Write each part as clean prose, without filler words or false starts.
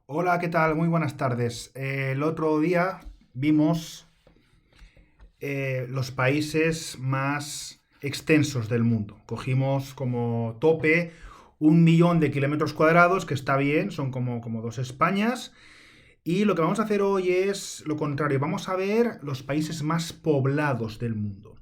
Hola, ¿qué tal? Muy buenas tardes. El otro día vimos los países más extensos del mundo. Cogimos como tope 1 millón de kilómetros cuadrados, que está bien, son como dos Españas. Y lo que vamos a hacer hoy es lo contrario, vamos a ver los países más poblados del mundo.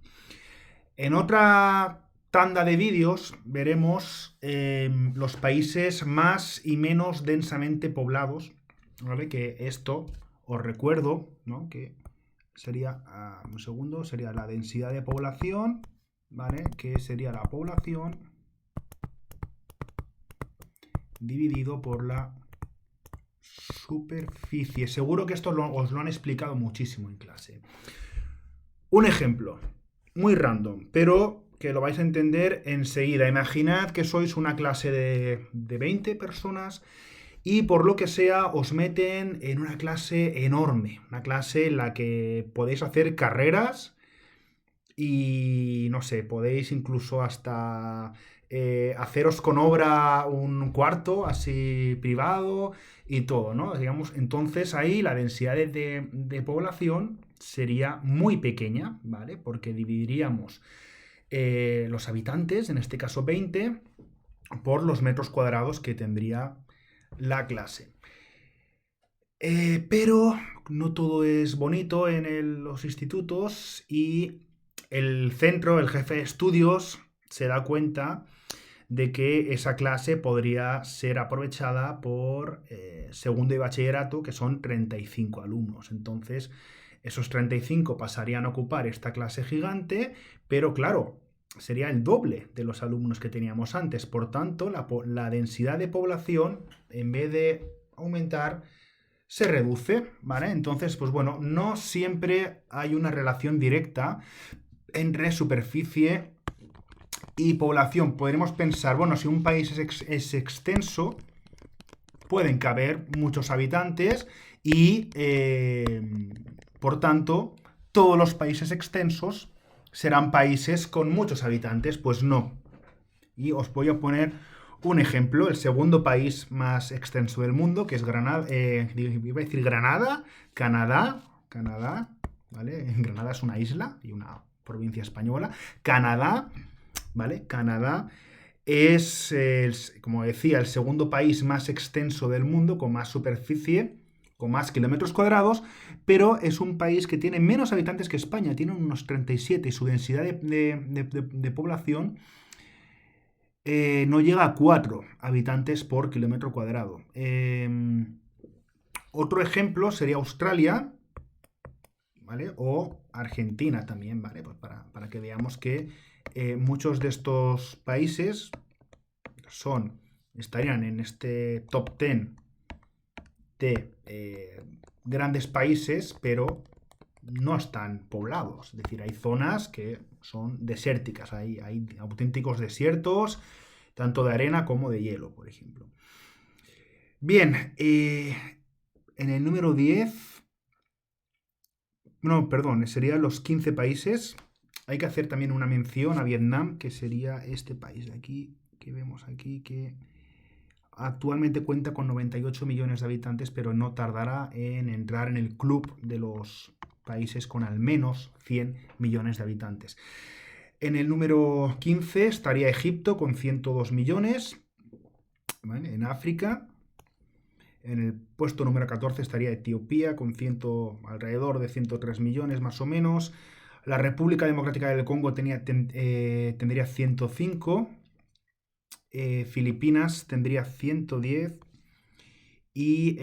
En otra tanda de vídeos veremos los países más y menos densamente poblados, ¿vale? Que esto os recuerdo, ¿no? Que sería, un segundo, sería la densidad de población, ¿vale? Que sería la población dividido por la superficie. Seguro que esto os lo han explicado muchísimo en clase. Un ejemplo, muy random, pero que lo vais a entender enseguida. Imaginad que sois una clase de 20 personas y por lo que sea os meten en una clase enorme, una clase en la que podéis hacer carreras y no sé, podéis incluso hasta haceros con obra un cuarto así privado y todo, ¿no? Digamos, entonces ahí la densidad de población sería muy pequeña, ¿vale? Porque dividiríamos los habitantes, en este caso 20, por los metros cuadrados que tendría la clase. Pero no todo es bonito en los institutos y el centro, el jefe de estudios, se da cuenta de que esa clase podría ser aprovechada por segundo y bachillerato, que son 35 alumnos. Entonces, esos 35 pasarían a ocupar esta clase gigante, pero claro, sería el doble de los alumnos que teníamos antes. Por tanto, la densidad de población, en vez de aumentar, se reduce, ¿vale? Entonces, pues bueno, no siempre hay una relación directa entre superficie y población. Podremos pensar, bueno, si un país es extenso, pueden caber muchos habitantes y, por tanto, todos los países extensos serán países con muchos habitantes. Pues no. Y os voy a poner un ejemplo, el segundo país más extenso del mundo, que es Granada, iba a decir Granada, Canadá, ¿vale? Granada es una isla y una provincia española. Canadá, ¿vale? Canadá es, como decía, el segundo país más extenso del mundo, con más superficie, con más kilómetros cuadrados, pero es un país que tiene menos habitantes que España, tiene unos 37 y su densidad de población no llega a 4 habitantes por kilómetro cuadrado. Otro ejemplo sería Australia, ¿vale? O Argentina también, ¿vale? Pues para que veamos que muchos de estos países estarían en este top 10 de grandes países, pero no están poblados. Es decir, hay zonas que son desérticas, hay auténticos desiertos, tanto de arena como de hielo, por ejemplo. Bien, en el número 10, no, perdón, serían los 15 países. Hay que hacer también una mención a Vietnam, que sería este país de aquí, que vemos aquí, que actualmente cuenta con 98 millones de habitantes, pero no tardará en entrar en el club de los países con al menos 100 millones de habitantes. En el número 15 estaría Egipto con 102 millones, ¿vale? En África. En el puesto número 14 estaría Etiopía con alrededor de 103 millones más o menos. La República Democrática del Congo tendría 105. Filipinas tendría 110. Y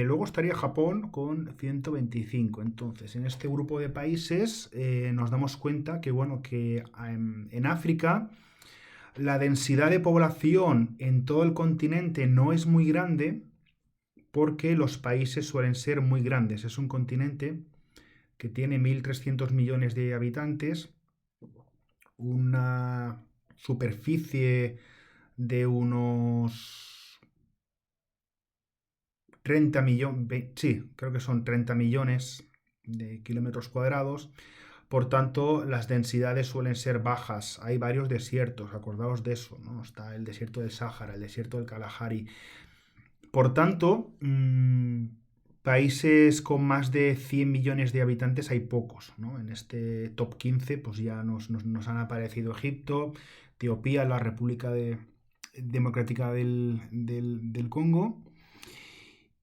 luego estaría Japón con 125. Entonces, en este grupo de países nos damos cuenta que, bueno, que en África la densidad de población en todo el continente no es muy grande porque los países suelen ser muy grandes. Es un continente que tiene 1.300 millones de habitantes, una superficie de unos 30 millones, sí, creo que son 30 millones de kilómetros cuadrados. Por tanto, las densidades suelen ser bajas. Hay varios desiertos, acordaos de eso, ¿no? Está el desierto del Sáhara, el desierto del Kalahari. Por tanto, países con más de 100 millones de habitantes hay pocos, ¿no? En este top 15 pues ya nos han aparecido Egipto, Etiopía, la Democrática del Congo.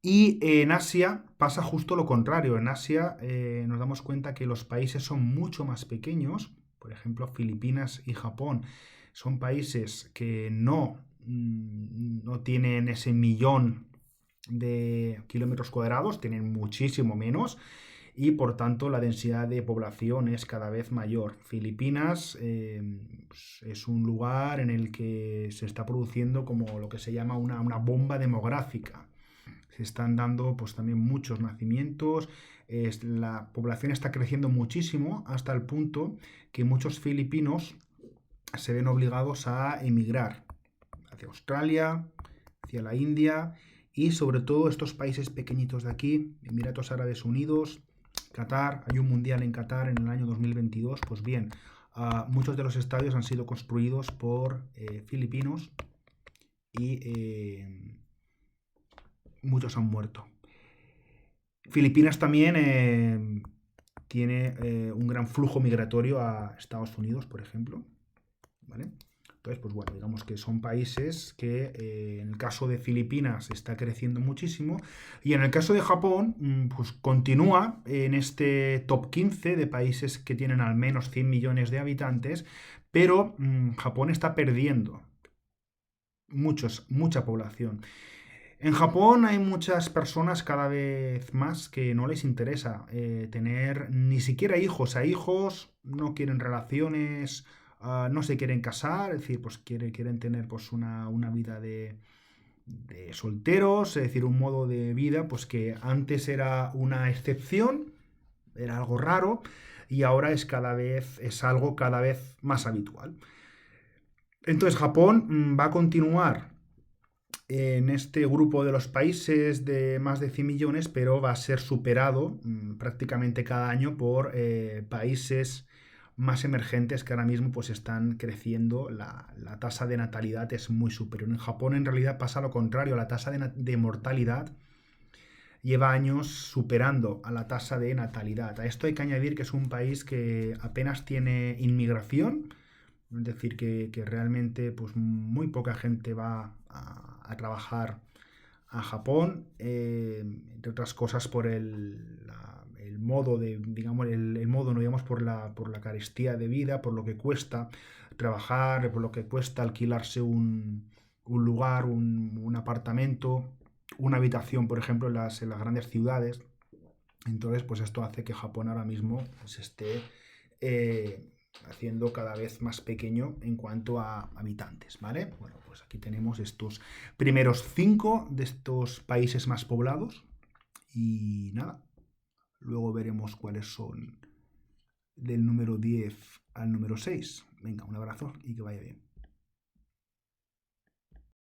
Y en Asia pasa justo lo contrario. En Asia nos damos cuenta que los países son mucho más pequeños. Por ejemplo, Filipinas y Japón son países que no tienen ese millón de kilómetros cuadrados, tienen muchísimo menos y por tanto la densidad de población es cada vez mayor. Filipinas pues, es un lugar en el que se está produciendo como lo que se llama una bomba demográfica. Se están dando pues también muchos nacimientos, la población está creciendo muchísimo hasta el punto que muchos filipinos se ven obligados a emigrar hacia Australia, hacia la India y sobre todo estos países pequeñitos de aquí, Emiratos Árabes Unidos, Qatar. Hay un mundial en Qatar en el año 2022, pues bien, muchos de los estadios han sido construidos por filipinos y muchos han muerto. Filipinas también tiene un gran flujo migratorio a Estados Unidos, por ejemplo. ¿Vale? Entonces, pues bueno, digamos que son países que en el caso de Filipinas está creciendo muchísimo y en el caso de Japón, pues continúa en este top 15 de países que tienen al menos 100 millones de habitantes, pero Japón está perdiendo mucha población. En Japón hay muchas personas cada vez más que no les interesa tener ni siquiera hijos. A hijos no quieren relaciones, no se quieren casar, es decir, pues quieren tener pues una vida de solteros, es decir, un modo de vida pues que antes era una excepción, era algo raro y ahora es algo cada vez más habitual. Entonces Japón va a continuar en este grupo de los países de más de 100 millones, pero va a ser superado prácticamente cada año por países más emergentes que ahora mismo pues están creciendo. La tasa de natalidad es muy superior. En Japón en realidad pasa lo contrario, la tasa de mortalidad lleva años superando a la tasa de natalidad. A esto hay que añadir que es un país que apenas tiene inmigración, es decir, que realmente pues, muy poca gente va a trabajar a Japón, entre otras cosas por el modo de, digamos, el modo, no digamos, por la carestía de vida, por lo que cuesta trabajar, por lo que cuesta alquilarse un lugar, un apartamento, una habitación, por ejemplo, en las grandes ciudades. Entonces, pues esto hace que Japón ahora mismo pues, esté haciendo cada vez más pequeño en cuanto a habitantes, ¿vale? Bueno, pues aquí tenemos estos primeros 5 de estos países más poblados y nada, luego veremos cuáles son del número 10 al número 6. Venga, un abrazo y que vaya bien.